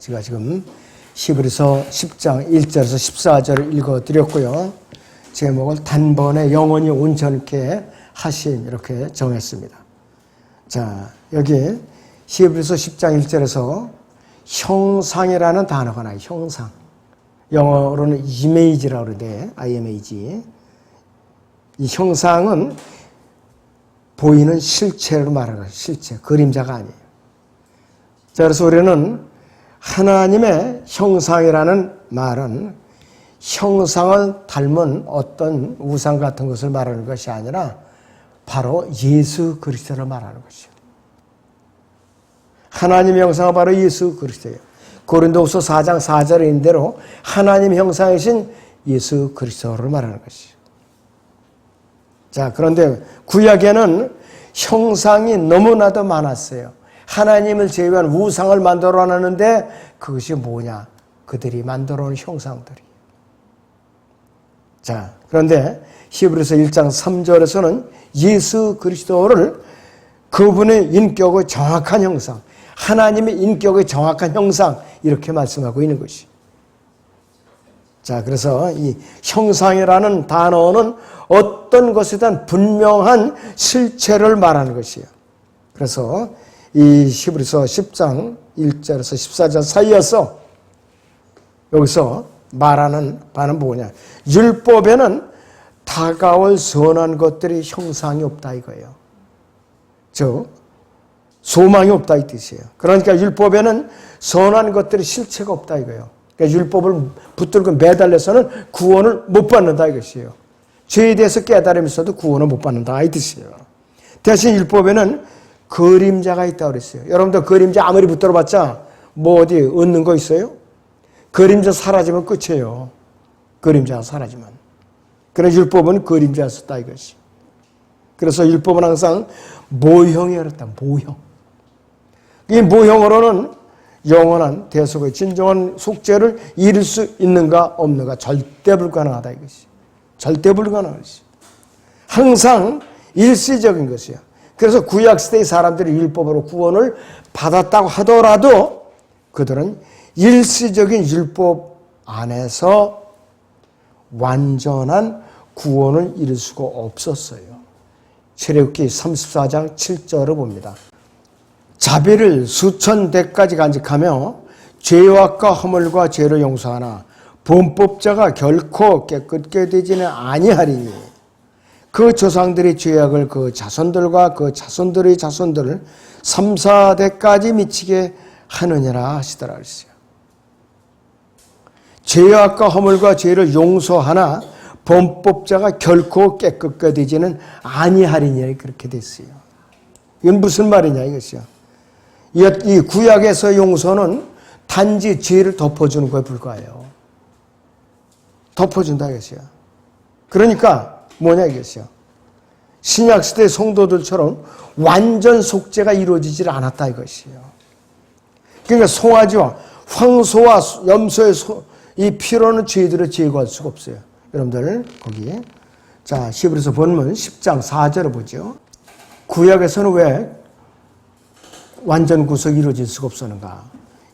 제가 지금 히브리서 10장 1절에서 14절을 읽어드렸고요. 제목을 단번에 영원히 온전케 하심 이렇게 정했습니다. 자, 여기 히브리서 10장 1절에서 형상이라는 단어가 나와요. 형상. 영어로는 image라고 그러는데 image. 이 형상은 보이는 실체로 말하는 거예요. 실체, 그림자가 아니에요. 자, 그래서 우리는 하나님의 형상이라는 말은 형상을 닮은 어떤 우상 같은 것을 말하는 것이 아니라 바로 예수 그리스도를 말하는 것이죠. 하나님의 형상은 바로 예수 그리스도예요. 고린도후서 4장 4절에 있는 대로 하나님 형상이신 예수 그리스도를 말하는 것이죠. 자, 그런데 구약에는 형상이 너무나도 많았어요. 하나님을 제외한 우상을 만들어 놨는데 그것이 뭐냐? 그들이 만들어 놓은 형상들이. 자, 그런데 히브리서 1장 3절에서는 예수 그리스도를 그분의 인격의 정확한 형상, 하나님의 인격의 정확한 형상 이렇게 말씀하고 있는 것이. 자, 그래서 이 형상이라는 단어는 어떤 것에 대한 분명한 실체를 말하는 것이에요. 그래서 이 히브리서 10장 1절에서 14절 사이에서 여기서 말하는 바는 뭐냐? 율법에는 다가올 선한 것들이 형상이 없다 이거예요. 즉 소망이 없다 이 뜻이에요. 그러니까 율법에는 선한 것들이 실체가 없다 이거예요. 그러니까 율법을 붙들고 매달려서는 구원을 못 받는다 이것이에요. 죄에 대해서 깨달음이 있어도 구원을 못 받는다 이 뜻이에요. 대신 율법에는 그림자가 있다고 그랬어요. 여러분들 그림자 아무리 붙들어봤자 뭐 어디 얻는 거 있어요? 그림자 사라지면 끝이에요. 그림자가 사라지면. 그래서 율법은 그림자였었다 이것이. 그래서 율법은 항상 모형이었다. 모형. 이 모형으로는 영원한 대속의 진정한 속죄를 이룰 수 있는가 없는가 절대 불가능하다 이것이. 절대 불가능한 것이. 항상 일시적인 것이야. 그래서 구약시대의 사람들이 율법으로 구원을 받았다고 하더라도 그들은 일시적인 율법 안에서 완전한 구원을 이룰 수가 없었어요. 출애굽기 34장 7절을 봅니다. 자비를 수천 대까지 간직하며 죄악과 허물과 죄를 용서하나 범법자가 결코 깨끗게 되지는 아니하리니 그 조상들의 죄악을 그 자손들과 그 자손들의 자손들을 3, 4대까지 미치게 하느니라 하시더라 그랬어요. 죄악과 허물과 죄를 용서하나 범법자가 결코 깨끗게 되지는 아니하리니 그렇게 됐어요. 이건 무슨 말이냐 이것이요. 이 구약에서 용서는 단지 죄를 덮어주는 것에 불과해요. 덮어준다 이것이요. 그러니까 뭐냐 이것이요. 신약시대 성도들처럼 완전 속죄가 이루어지질 않았다 이것이요. 그러니까 송아지와 황소와 염소의 이 피로는 죄들을 제거할 수가 없어요. 여러분들 거기 자 히브리서 본문 10장 4절을 보죠. 구약에서는 왜 완전 구속이 이루어질 수가 없었는가?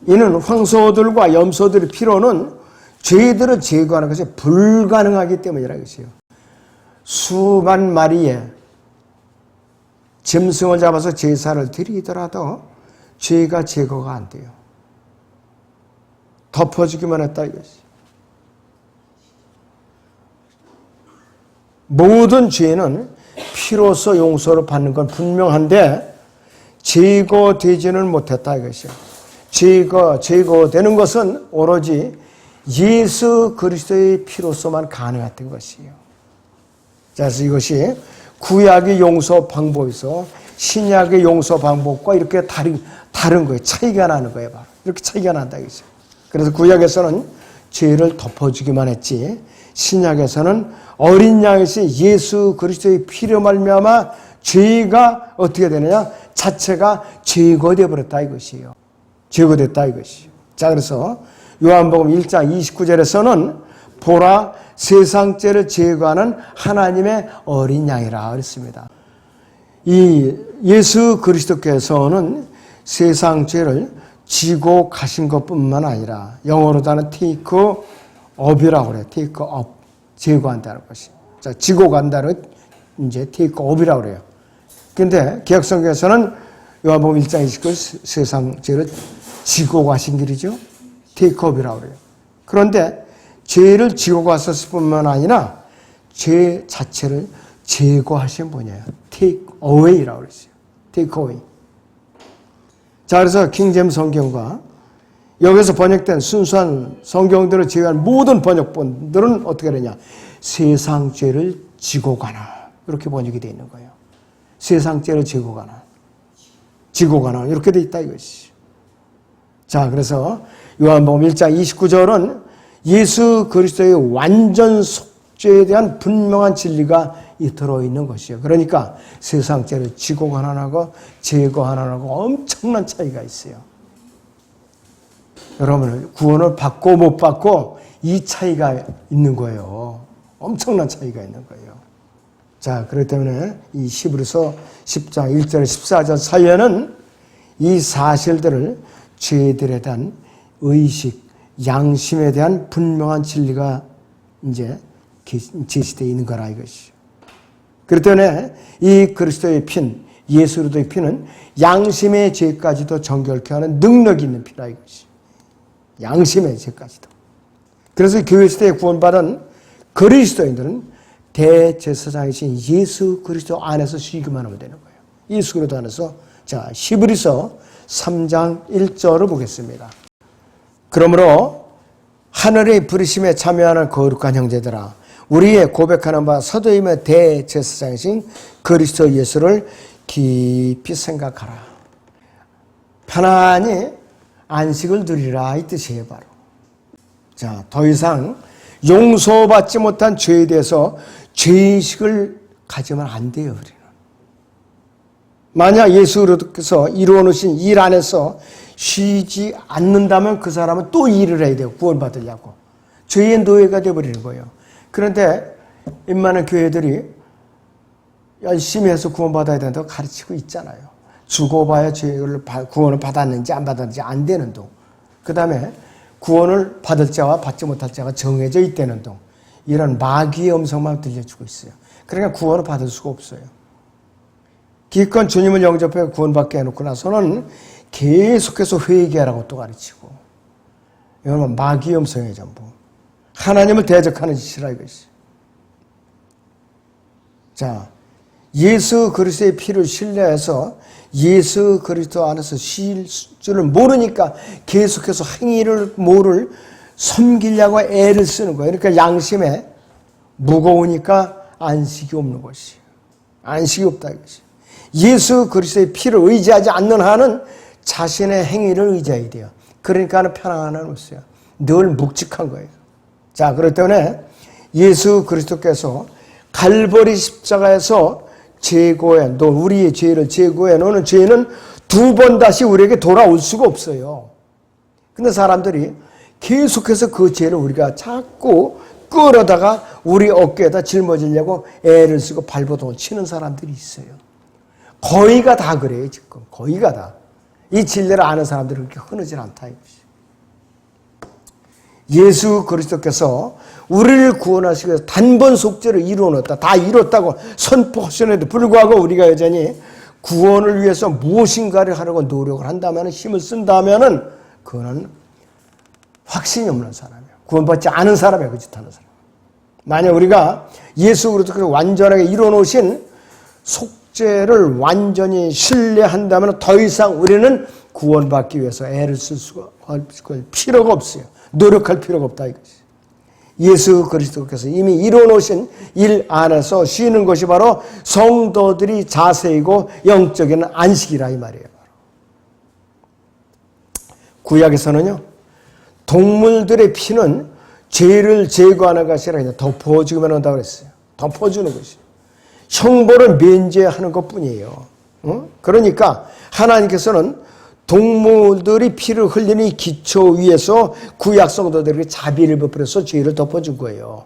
이는 황소들과 염소들의 피로는 죄들을 제거하는 것이 불가능하기 때문이라 것이에요. 수만 마리의 짐승을 잡아서 제사를 드리더라도 죄가 제거가 안 돼요. 덮어주기만 했다 이것이. 모든 죄는 피로서 용서를 받는 건 분명한데 제거되지는 못했다 이것이요. 제거되는 것은 오로지 예수 그리스도의 피로서만 가능했던 것이에요. 그래서 이것이 구약의 용서 방법에서 신약의 용서 방법과 이렇게 다른 거예요. 차이가 나는 거예요. 바로 이렇게 차이가 난다 이거죠. 그래서 구약에서는 죄를 덮어주기만 했지 신약에서는 어린 양이신 예수 그리스도의 피로 말미암아 죄가 어떻게 되느냐? 자체가 제거되어 버렸다 이것이에요. 제거됐다 이것이에요. 자, 그래서 요한복음 1장 29절에서는 보라 세상 죄를 제거하는 하나님의 어린 양이라 그랬습니다. 이 예수 그리스도께서는 세상 죄를 지고 가신 것뿐만 아니라 영어로다는 take up이라고 그래요. take up. 제거한다는 것이. 자, 지고 간다는 이제 take up이라고 그래요. 근데 개혁성경에서는 요한복음 1장 29절 세상 죄를 지고 가신 길이죠. take up이라고 그래요. 그런데 죄를 지고 갔었을 뿐만 아니라 죄 자체를 제거하신 분이에요. take away라고 그랬어요. take away. 자, 그래서 킹제임스 성경과 여기서 번역된 순수한 성경들을 제외한 모든 번역본들은 어떻게 되냐? 세상 죄를 지고 가나. 이렇게 번역이 되어 있는 거예요. 세상 죄를 지고 가나. 지고 가나. 이렇게 되어 있다 이것이. 자, 그래서 요한복음 1장 29절은 예수 그리스도의 완전 속죄에 대한 분명한 진리가 들어있는 것이에요. 그러니까 세상 죄를 지고 가난하고 제거 하나하고 엄청난 차이가 있어요. 여러분, 구원을 받고 못 받고 이 차이가 있는 거예요. 엄청난 차이가 있는 거예요. 자, 그렇기 때문에 이 히브리서 10장 1절 14절 사이에는 이 사실들을 죄들에 대한 의식, 양심에 대한 분명한 진리가 이제 제시되어 있는 거라 이것이죠. 그렇기 때문에 이 그리스도의 피, 예수 그리스도의 피는 양심의 죄까지도 정결케 하는 능력이 있는 피라 이것이. 양심의 죄까지도. 그래서 교회 시대에 구원받은 그리스도인들은 대제사장이신 예수 그리스도 안에서 쉬기만 하면 되는 거예요. 예수 그리스도 안에서. 자, 히브리서 3장 1절을 보겠습니다. 그러므로 하늘의 부르심에 참여하는 거룩한 형제들아, 우리의 고백하는 바 서도임의 대제사장이신 그리스도 예수를 깊이 생각하라. 편안히 안식을 누리라 이 뜻이에요, 바로. 자, 더 이상 용서받지 못한 죄에 대해서 죄의식을 가지면 안 돼요, 우리는. 만약 예수 그리스도께서 이루어 놓으신 일 안에서 쉬지 않는다면 그 사람은 또 일을 해야 돼요, 구원받으려고. 죄의 노예가 되어버리는 거예요. 그런데 웬만한 교회들이 열심히 해서 구원받아야 된다고 가르치고 있잖아요. 죽어봐야 죄를 구원을 받았는지 안 받았는지 안 되는 동. 그 다음에 구원을 받을 자와 받지 못할 자가 정해져 있다는 동. 이런 마귀의 음성만 들려주고 있어요. 그러니까 구원을 받을 수가 없어요. 기껏 주님을 영접해 구원받게 해놓고 나서는 계속해서 회개하라고 또 가르치고. 이건 마귀의 음성이에요, 전부. 하나님을 대적하는 짓이라 이것이. 자, 예수 그리스도의 피를 신뢰해서 예수 그리스도 안에서 쉴 줄을 모르니까 계속해서 행위를 뭐를 섬기려고 애를 쓰는 거예요. 그러니까 양심에 무거우니까 안식이 없는 것이. 안식이 없다 이것이. 예수 그리스도의 피를 의지하지 않는 한은 자신의 행위를 의지해야 돼요. 그러니까 편안함은 없어요. 늘 묵직한 거예요. 자, 그렇기 때문에 예수 그리스도께서 갈보리 십자가에서 제거해, 우리의 죄를 제거해 놓는 죄는 두 번 다시 우리에게 돌아올 수가 없어요. 근데 사람들이 계속해서 그 죄를 우리가 자꾸 끌어다가 우리 어깨에다 짊어지려고 애를 쓰고 발버둥을 치는 사람들이 있어요. 거의가 다 그래요, 지금. 거의가 다. 이 진리를 아는 사람들은 그렇게 흔하지 않다, 이것이. 예수 그리스도께서 우리를 구원하시기 위해서 단번 속죄를 이루어놨다. 다 이뤘다고 선포하시는데도 불구하고 우리가 여전히 구원을 위해서 무엇인가를 하려고 노력을 한다면, 힘을 쓴다면 그거는 확신이 없는 사람이에요. 구원받지 않은 사람이에요, 그 짓 하는 사람. 만약 우리가 예수 그리스도께서 완전하게 이루어놓으신 속죄를 완전히 신뢰한다면 더 이상 우리는 구원받기 위해서 애를 쓸 수가 필요가 없어요. 노력할 필요가 없다 이것이. 예수 그리스도께서 이미 이루어놓으신 일 안에서 쉬는 것이 바로 성도들이 자세이고 영적인 안식이라 이 말이에요. 구약에서는요, 동물들의 피는 죄를 제거하는 것이 아니라 덮어주기만 한다고 그랬어요. 덮어주는 것이. 형벌을 면제하는 것뿐이에요. 그러니까 하나님께서는 동물들이 피를 흘리는 이 기초 위에서 구약 성도들에게 자비를 베풀어서 죄를 덮어준 거예요.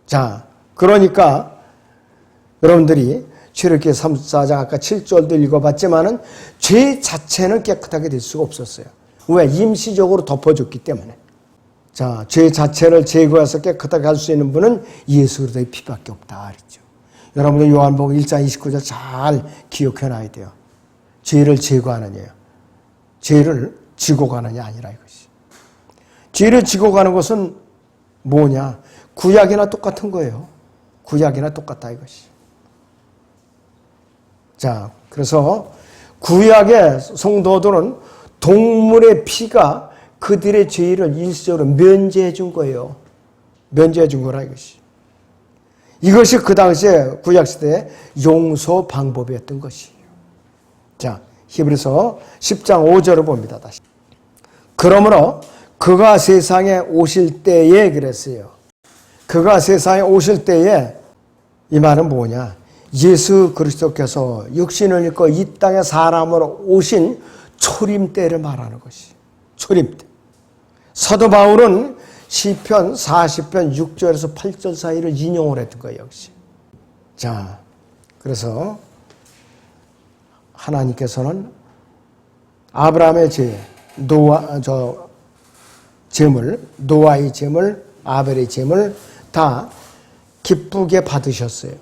자, 그러니까 여러분들이 출애굽기 34장 아까 7절도 읽어봤지만은 죄 자체는 깨끗하게 될 수가 없었어요. 왜? 임시적으로 덮어줬기 때문에. 자, 죄 자체를 제거해서 깨끗하게 할 수 있는 분은 예수 그리스도의 피밖에 없다 그랬죠. 여러분들 요한복음 1장 29절 잘 기억해 놔야 돼요. 죄를 제거하느냐요. 죄를 지고 가느냐 아니라 이것이. 죄를 지고 가는 것은 뭐냐? 구약이나 똑같은 거예요. 구약이나 똑같다 이것이. 자, 그래서 구약의 성도들은 동물의 피가 그들의 죄를 일시적으로 면제해 준 거예요. 면제해 준 거라 이것이. 이것이 그 당시에 구약시대의 용서 방법이었던 것이에요. 자, 히브리서 10장 5절을 봅니다. 다시. 그러므로 그가 세상에 오실 때에 그랬어요. 그가 세상에 오실 때에 이 말은 뭐냐? 예수 그리스도께서 육신을 입고 이 땅에 사람으로 오신 초림 때를 말하는 것이. 초림 때. 사도 바울은 시편 40편 6절에서 8절 사이를 인용을 했던 거예요, 역시. 자, 그래서 하나님께서는 아브라함의 노아의 제물, 아벨의 제물 다 기쁘게 받으셨어요.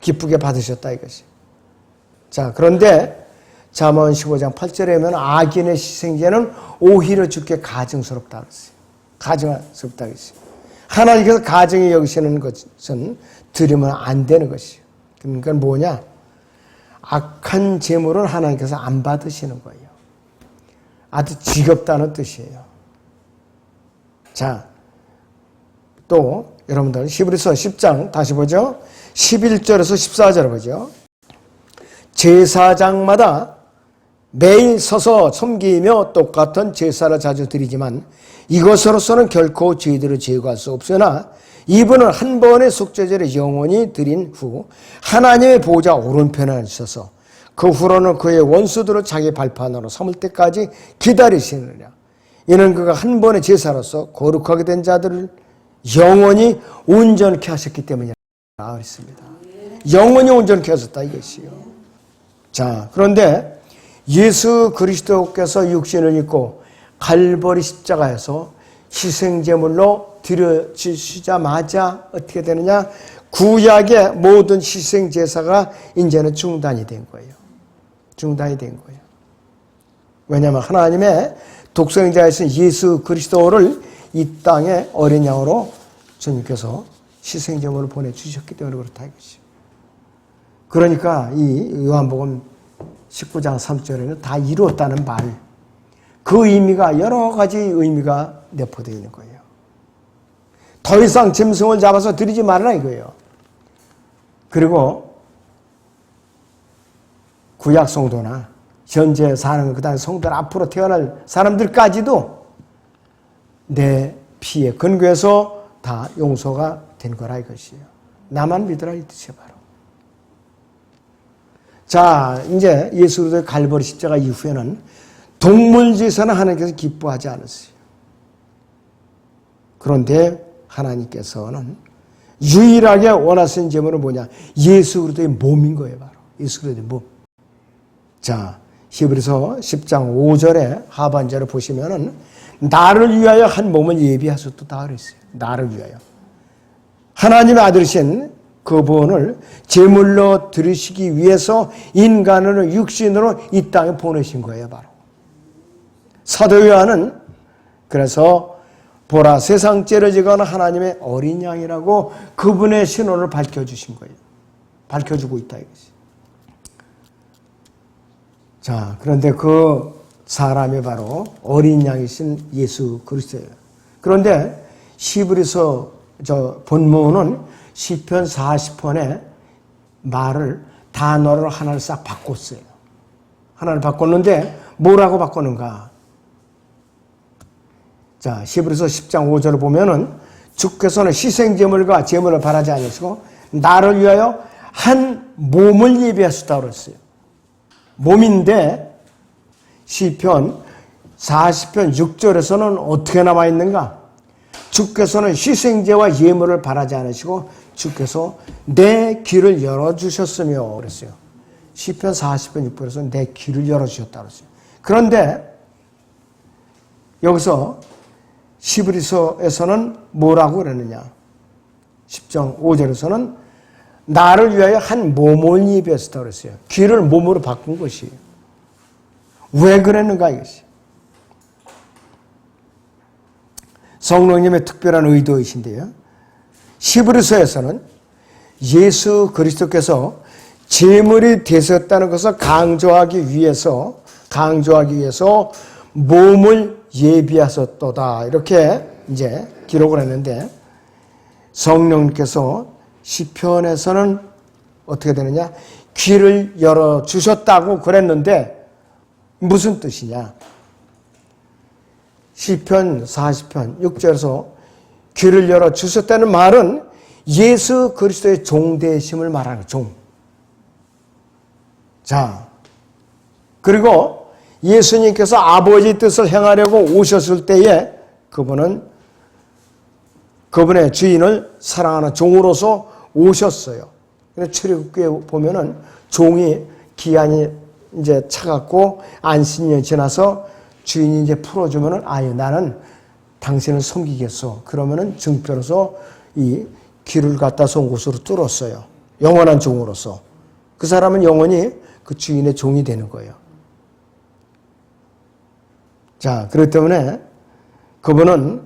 기쁘게 받으셨다 이것이. 자, 그런데 잠언 15장 8절에 보면 악인의 희생제는 오히려 주께 가증스럽다 그랬어요. 가증스럽다 그랬어요. 하나님께서 가증히 여기시는 것은 드리면 안 되는 것이에요. 그러니까 뭐냐? 악한 제물은 하나님께서 안 받으시는 거예요. 아주 지겹다는 뜻이에요. 자, 또 여러분들 히브리서 10장 다시 보죠. 11절에서 14절을 보죠. 제사장마다 매일 서서 섬기며 똑같은 제사를 자주 드리지만 이것으로서는 결코 죄들을 제거할 수 없으나 이분은 한 번의 속죄제를 영원히 드린 후 하나님의 보좌 오른편에 앉으셔서 그 후로는 그의 원수들을 자기 발판으로 삼을 때까지 기다리시느냐. 이는 그가 한 번의 제사로서 거룩하게 된 자들을 영원히 온전케 하셨기 때문이라 그랬습니다. 영원히 온전케 하셨다 이것이요. 자, 그런데 예수 그리스도께서 육신을 입고 갈보리 십자가에서 희생제물로 드려지시자마자 어떻게 되느냐? 구약의 모든 희생제사가 이제는 중단이 된 거예요. 중단이 된 거예요. 왜냐하면 하나님의 독생자이신 예수 그리스도를 이 땅에 어린 양으로 주님께서 희생제물을 보내주셨기 때문에 그렇다 이것이. 그러니까 이 요한복음 19장 3절에는 다 이루었다는 말, 그 의미가 여러 가지 의미가 내포되어 있는 거예요. 더 이상 짐승을 잡아서 드리지 말아라 이거예요. 그리고 구약 성도나 현재 사는 그 다음에 성도들 앞으로 태어날 사람들까지도 내 피에 근거해서 다 용서가 된 거라 이것이에요. 나만 믿으라 이 뜻이에요 바로. 자, 이제 예수 그리스도의 갈보리 십자가 이후에는 동물 제사는 하나님께서 기뻐하지 않으세요. 그런데 하나님께서는 유일하게 원하시는 제물은 뭐냐? 예수 그리스도의 몸인 거예요 바로. 예수 그리스도의 몸. 자, 히브리서 10장 5절에 하반절을 보시면은 나를 위하여 한 몸을 예비하셨다 그랬어요. 나를 위하여. 하나님의 아들이신 그분을 제물로 드리시기 위해서 인간을 육신으로 이 땅에 보내신 거예요, 바로. 사도 요한은 그래서 보라 세상 죄를 지거나 하나님의 어린 양이라고 그분의 신호를 밝혀주신 거예요. 밝혀주고 있다 이것이. 자, 그런데 그 사람이 바로 어린 양이신 예수 그리스도예요. 그런데 히브리서 본문은 시편 40편에 말을 단어를 하나를 싹 바꿨어요. 하나를 바꿨는데 뭐라고 바꿨는가? 자, 히브리서 10장 5절을 보면은 주께서는 희생제물과 제물을 바라지 않으시고 나를 위하여 한 몸을 예비하셨다고 그랬어요. 몸인데 시편 40편 6절에서는 어떻게 나와 있는가? 주께서는 희생제와 예물을 바라지 않으시고 주께서 내 길을 열어주셨으며 그랬어요. 시편 40편 6절에서 내 길을 열어주셨다 그랬어요. 그런데 여기서 히브리서에서는 뭐라고 그러느냐? 10장 5절에서는 나를 위하여 한 몸을 예비했다 그랬어요. 길을 몸으로 바꾼 것이에요. 왜 그랬는가 이것이. 성령님의 특별한 의도이신데요. 히브리서에서는 예수 그리스도께서 제물이 되셨다는 것을 강조하기 위해서 몸을 예비하셨도다 이렇게 이제 기록을 했는데 성령님께서 시편에서는 어떻게 되느냐? 귀를 열어 주셨다고 그랬는데 무슨 뜻이냐? 시편 40편 6절에서 귀를 열어 주셨다는 말은 예수 그리스도의 종되심을 말하는 종. 자, 그리고 예수님께서 아버지 뜻을 행하려고 오셨을 때에 그분의 주인을 사랑하는 종으로서 오셨어요. 근데 출애굽기에 보면은 종이 기한이 이제 차갖고 안식년이 지나서 주인이 이제 풀어주면은 아예 나는 당신을 섬기겠소. 그러면은 증표로서 이 길을 갖다 선 곳으로 뚫었어요. 영원한 종으로서. 그 사람은 영원히 그 주인의 종이 되는 거예요. 자, 그렇기 때문에 그분은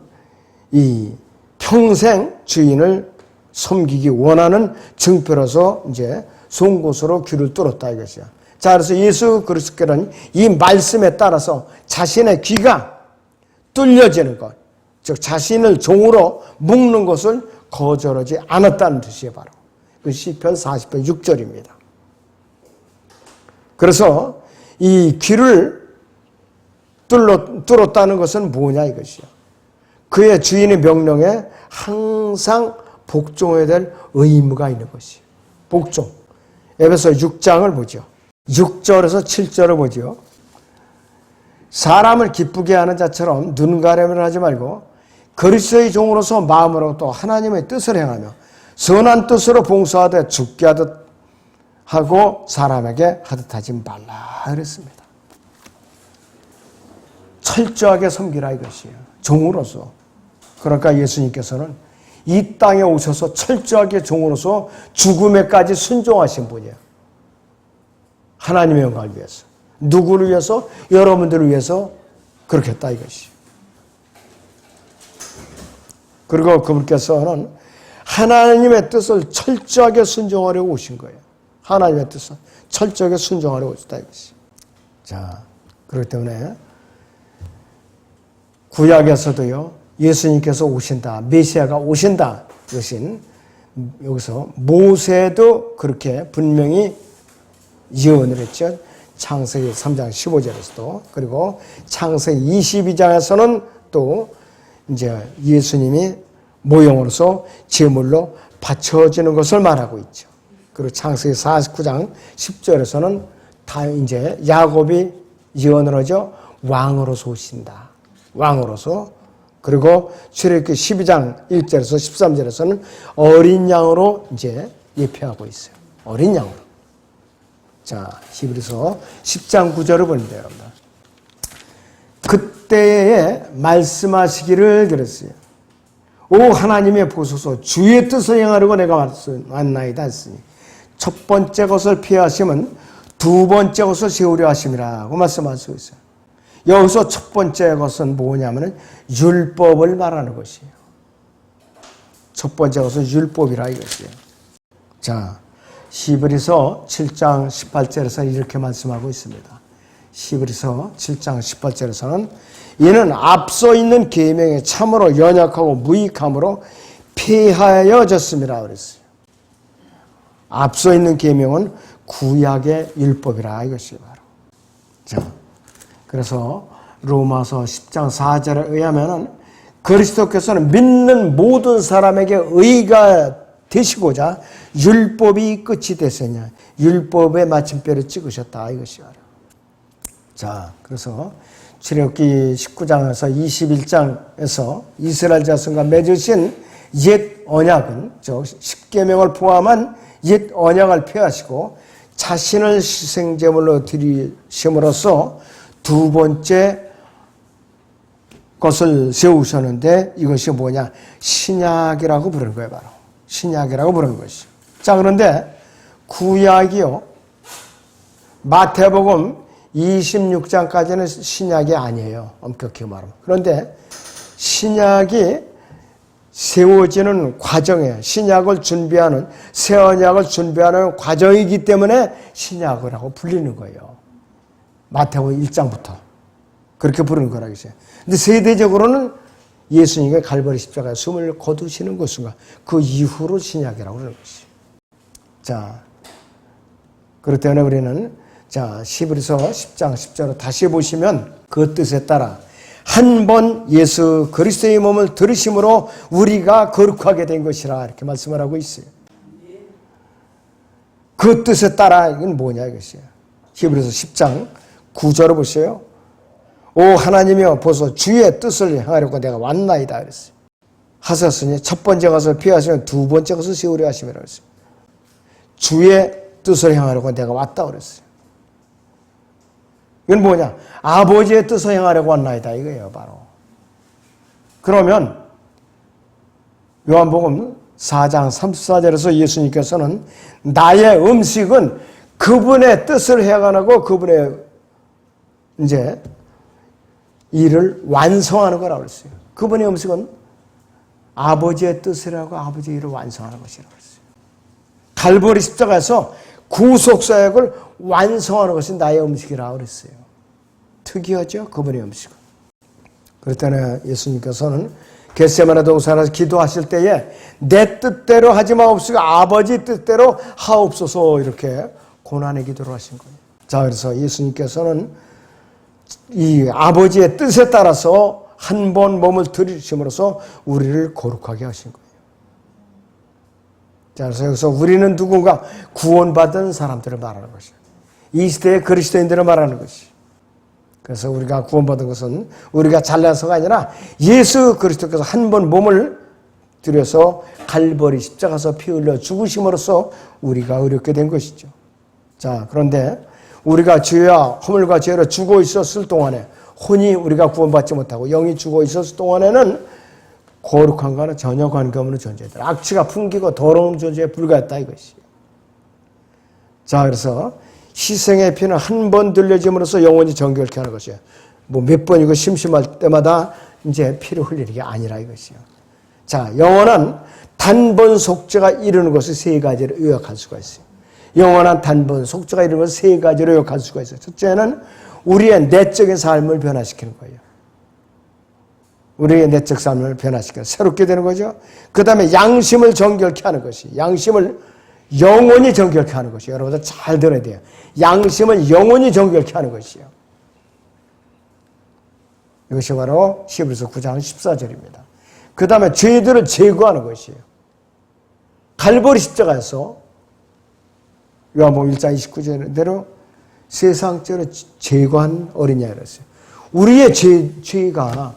이 평생 주인을 섬기기 원하는 증표로서 이제 송곳으로 귀를 뚫었다 이것이야. 자, 그래서 예수 그리스도께는 이 말씀에 따라서 자신의 귀가 뚫려지는 것, 즉 자신을 종으로 묶는 것을 거절하지 않았다는 뜻이에요. 바로 그 시편 40편 6절입니다. 그래서 이 귀를 뚫었다는 것은 뭐냐 이것이요. 그의 주인의 명령에 항상 복종해야 될 의무가 있는 것이에요. 복종. 에베소 6장을 보죠. 6절에서 7절을 보죠. 사람을 기쁘게 하는 자처럼 눈가림을 하지 말고 그리스도의 종으로서 마음으로 또 하나님의 뜻을 행하며 선한 뜻으로 봉사하되 죽게 하듯 하고 사람에게 하듯 하지 말라 그랬습니다. 철저하게 섬기라 이것이에요. 종으로서. 그러니까 예수님께서는 이 땅에 오셔서 철저하게 종으로서 죽음에까지 순종하신 분이에요. 하나님의 영광을 위해서. 누구를 위해서? 여러분들을 위해서 그렇게 했다 이것이에요. 그리고 그분께서는 하나님의 뜻을 철저하게 순종하려고 오신 거예요. 하나님의 뜻을 철저하게 순종하려고 오셨다 이것이에요. 자, 그렇기 때문에 구약에서도요, 예수님께서 오신다, 메시아가 오신다, 이것은 여기서 모세도 그렇게 분명히 예언을 했죠. 창세기 3장 15절에서도, 그리고 창세기 22장에서는 또 이제 예수님이 모형으로서 제물로 바쳐지는 것을 말하고 있죠. 그리고 창세기 49장 10절에서는 다 이제 야곱이 예언을 하죠. 왕으로서 오신다. 왕으로서. 그리고 출애굽기 12장 1절에서 13절에서는 어린 양으로 이제 예표하고 있어요. 어린 양으로. 자, 히브리서 10장 9절을 보는데요, 여러분들. 그때에 말씀하시기를 그랬어요. 오 하나님의 보소서 주의 뜻을 행하려고 내가 왔나이다 했으니 첫 번째 것을 피하시면 두 번째 것을 세우려 하심이라고 말씀하시고 있어요. 여기서 첫 번째 것은 뭐냐면 율법을 말하는 것이에요. 첫 번째 것은 율법이라 이것이에요. 자, 히브리서 7장 18절에서 이렇게 말씀하고 있습니다. 히브리서 7장 18절에서는 이는 앞서 있는 계명에 참으로 연약하고 무익함으로 폐하여졌습니다 그랬어요. 앞서 있는 계명은 구약의 율법이라 이것이 바로. 자, 그래서 로마서 10장 4절에 의하면은 그리스도께서는 믿는 모든 사람에게 의가 되시고자 율법이 끝이 됐으냐. 율법의 마침표를 찍으셨다 이것이 바로. 자, 그래서 출애굽기 19장에서 21장에서 이스라엘 자손과 맺으신 옛 언약은 저 십계명을 포함한 옛 언약을 폐하시고 자신을 희생제물로 드리심으로써 두 번째 것을 세우셨는데 이것이 뭐냐? 신약이라고 부르는 거예요. 바로 신약이라고 부르는 것이죠. 자, 그런데 구약이요, 마태복음 26장까지는 신약이 아니에요. 엄격히 말하면. 그런데 신약이 세워지는 과정에 신약을 준비하는, 새 언약을 준비하는 과정이기 때문에 신약이라고 불리는 거예요. 마태복음 1장부터 그렇게 부르는 거라고 했어요. 근데 세대적으로는 예수님의 갈보리 십자가에 숨을 거두시는 그 순간, 그 이후로 신약이라고 하는 것이죠. 자, 그렇기 때문에 우리는 자, 히브리서 10장 10절을 다시 보시면 그 뜻에 따라 한 번 예수 그리스도의 몸을 들으심으로 우리가 거룩하게 된 것이라 이렇게 말씀을 하고 있어요. 그 뜻에 따라 이건 뭐냐 이것이에요. 히브리서 10장 9절을 보세요. 오 하나님이여 보소 주의 뜻을 행하려고 내가 왔나이다 그랬어요. 하셨으니 첫 번째 것을 피하시면 두 번째 것을 세우려 하심이라 그랬어요. 주의 뜻을 행하려고 내가 왔다 그랬어요. 이건 뭐냐? 아버지의 뜻을 행하려고 왔나이다 이거예요. 바로. 그러면 요한복음 4장 34절에서 예수님께서는 나의 음식은 그분의 뜻을 행하고 그분의 이제 일을 완성하는 거라고 그랬어요. 그분의 음식은 아버지의 뜻을 하고 아버지의 일을 완성하는 것이라고 그랬어요. 갈보리 십자가에서 구속사역을 완성하는 것이 나의 음식이라고 그랬어요. 특이하죠? 그분의 음식은. 그렇다면 예수님께서는 겟세마네 동산에서 기도하실 때에 내 뜻대로 하지 마옵시고 아버지 뜻대로 하옵소서 이렇게 고난의 기도를 하신 거예요. 자, 그래서 예수님께서는 이 아버지의 뜻에 따라서 한 번 몸을 들이심으로써 우리를 거룩하게 하신 거예요. 자, 그래서 여기서 우리는 누군가 구원받은 사람들을 말하는 것이에요. 이 시대의 그리스도인들을 말하는 것이에요. 그래서 우리가 구원받은 것은 우리가 잘나서가 아니라 예수 그리스도께서 한 번 몸을 들여서 갈보리 십자가에서 피 흘려 죽으심으로써 우리가 의롭게 된 것이죠. 자, 그런데 우리가 죄와 허물과 죄로 죽어 있었을 동안에 혼이 우리가 구원받지 못하고 영이 죽어 있었을 동안에는 거룩한과는 전혀 관계없는 존재들, 악취가 풍기고 더러운 존재에 불과했다 이것이에요. 자, 그래서 희생의 피는 한 번 들려짐으로써 영원히 정결케 하는 것이에요. 뭐 몇 번이고 심심할 때마다 이제 피를 흘리는 게 아니라 이것이요. 자, 영원한 단번 속죄가 이루는 것을 세 가지로 요약할 수가 있어요. 영원한 단번 속죄가 이루는 것을 세 가지로 요약할 수가 있어요. 첫째는 우리의 내적인 삶을 변화시키는 거예요. 우리의 내적 삶을 변화시키는, 새롭게 되는 거죠. 그 다음에 양심을 정결케 하는 것이, 양심을 영원히 정결케 하는 것이요. 여러분들 잘 들어야 돼요. 양심을 영원히 정결케 하는 것이요. 이것이 바로 히브리서 9장 14절입니다. 그 다음에 죄들을 제거하는 것이에요. 갈보리 십자가에서 요한복음 1장 29절대로 세상죄를 제거한 어린이라 그랬어요. 우리의 죄가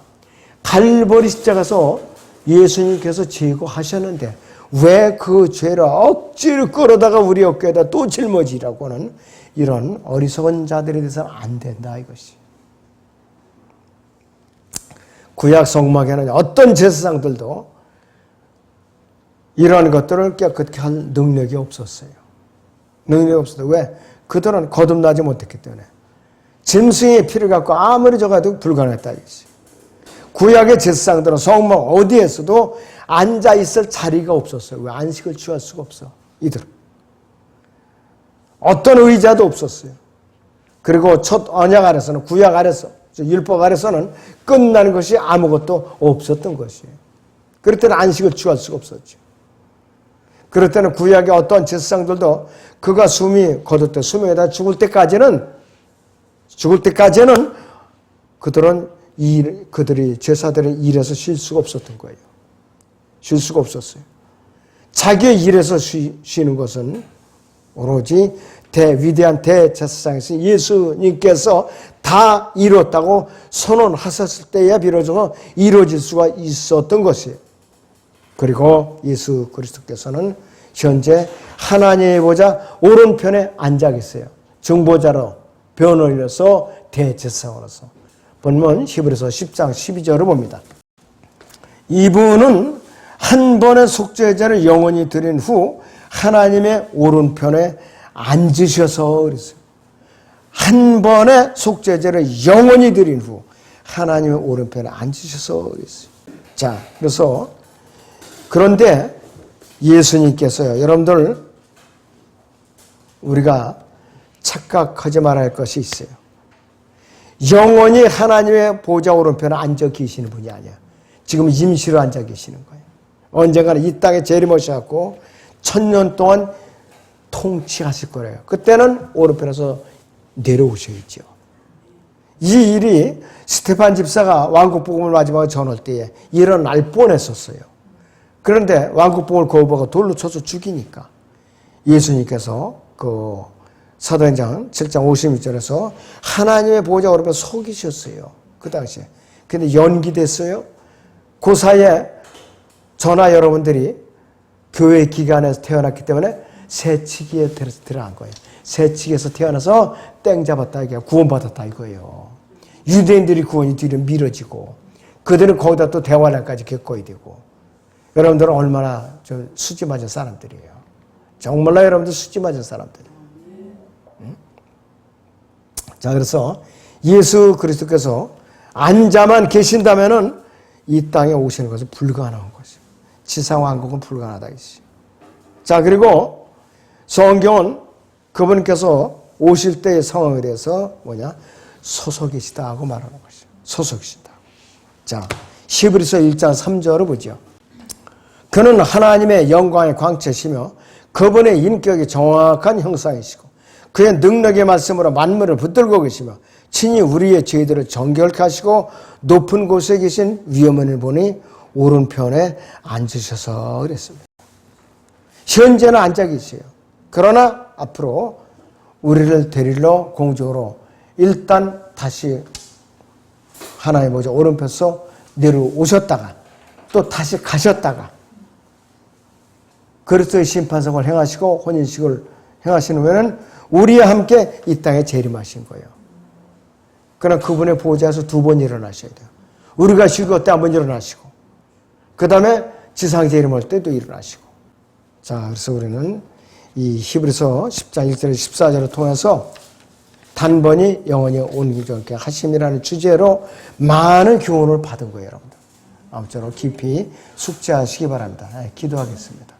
갈보리 십자가에서 예수님께서 제거하셨는데 왜 그 죄를 억지로 끌어다가 우리 어깨에다 또 짊어지라고 하는 이런 어리석은 자들에 대해서는 안 된다 이것이. 구약 성막에는 어떤 제사장들도 이러한 것들을 깨끗게 할 능력이 없었어요. 능력이 없었어요. 왜? 그들은 거듭나지 못했기 때문에. 짐승의 피를 갖고 아무리 저가도 불가능했다 이것이. 구약의 제사장들은 성막 어디에서도 앉아있을 자리가 없었어요. 왜? 안식을 취할 수가 없어. 이들은. 어떤 의자도 없었어요. 그리고 첫 언약 아래서는, 구약 아래서, 율법 아래서는 끝나는 것이 아무것도 없었던 것이에요. 그럴 때는 안식을 취할 수가 없었죠. 그럴 때는 구약의 어떤 제사장들도 그가 숨이 거둘 때, 수명에다 죽을 때까지는 그들이 제사들은 일에서 쉴 수가 없었던 거예요. 쉴 수가 없었어요. 자기의 일에서 쉬는 것은 오로지 위대한 대제사장이신 예수님께서 다 이뤘다고 선언하셨을 때야 비로소 이루어질 수가 있었던 것이에요. 그리고 예수 그리스도께서는 현재 하나님의 보좌 오른편에 앉아 계세요. 중보자로, 변호인으로서, 대제사장으로서. 본문 히브리서 10장 12절을 봅니다. 이분은 한 번의 속죄제를 영원히 드린 후 하나님의 오른편에 앉으셔서 그랬어요. 한 번의 속죄제를 영원히 드린 후 하나님의 오른편에 앉으셔서 그랬어요. 자, 그런데 예수님께서요, 여러분들, 우리가 착각하지 말아야 할 것이 있어요. 영원히 하나님의 보좌 오른편에 앉아 계시는 분이 아니야. 지금 임시로 앉아 계시는 거예요. 언젠가는 이 땅에 재림하셔갖고 1000년 동안 통치하실 거래요. 그때는 오른편에서 내려오셔야죠. 이 일이 스테판 집사가 왕국복음을 마지막에 전할 때에 일어날 뻔했었어요. 그런데 왕국복음을 거부하고 돌로 쳐서 죽이니까 예수님께서 그 사도행전 7장 56절에서 하나님의 보좌 오른편에 서 계셨어요. 그 당시에. 근데 연기됐어요. 그 사이에 저나 여러분들이 교회 기간에서 태어났기 때문에 새치기에 들어간 거예요. 새치기에서 태어나서 땡 잡았다 이게 구원받았다 이거예요. 유대인들이 구원이 뒤로 미뤄지고 그들은 거기다 또 대환란까지 겪어야 되고. 여러분들은 얼마나 좀 수지 맞은 사람들이에요. 정말로 여러분들 수지 맞은 사람들. 응? 자, 그래서 예수 그리스도께서 앉아만 계신다면은 이 땅에 오시는 것은 불가능한 것이에요. 지상왕국은 불가능하다 이것이죠. 자, 그리고 성경은 그분께서 오실 때의 상황에 대해서 서서 계시다 하고 말하는 것이죠. 서서 계시다. 자, 히브리서 1장 3절을 보죠. 그는 하나님의 영광의 광채시며 그분의 인격이 정확한 형상이시고 그의 능력의 말씀으로 만물을 붙들고 계시며 친히 우리의 죄들을 정결케 하시고 높은 곳에 계신 위엄을 보니 오른편에 앉으셔서 그랬습니다. 현재는 앉아 계세요. 그러나 앞으로 우리를 데리러 공중으로 일단 다시 하나님 보좌 오른편에서 내려오셨다가 또 다시 가셨다가 그리스도의 심판석을 행하시고 혼인식을 행하시는 후에는 우리와 함께 이 땅에 재림하신 거예요. 그러나 그분의 보좌에서 두 번 일어나셔야 돼요. 우리가 죽을 때 한 번 일어나시고 그 다음에 지상 재림할 때도 일어나시고. 자, 그래서 우리는 이 히브리서 10장 1절 14절을 통해서 단번이 영원히 온전케 하심이라는 주제로 많은 교훈을 받은 거예요, 여러분들. 아무쪼록 깊이 숙지하시기 바랍니다. 기도하겠습니다.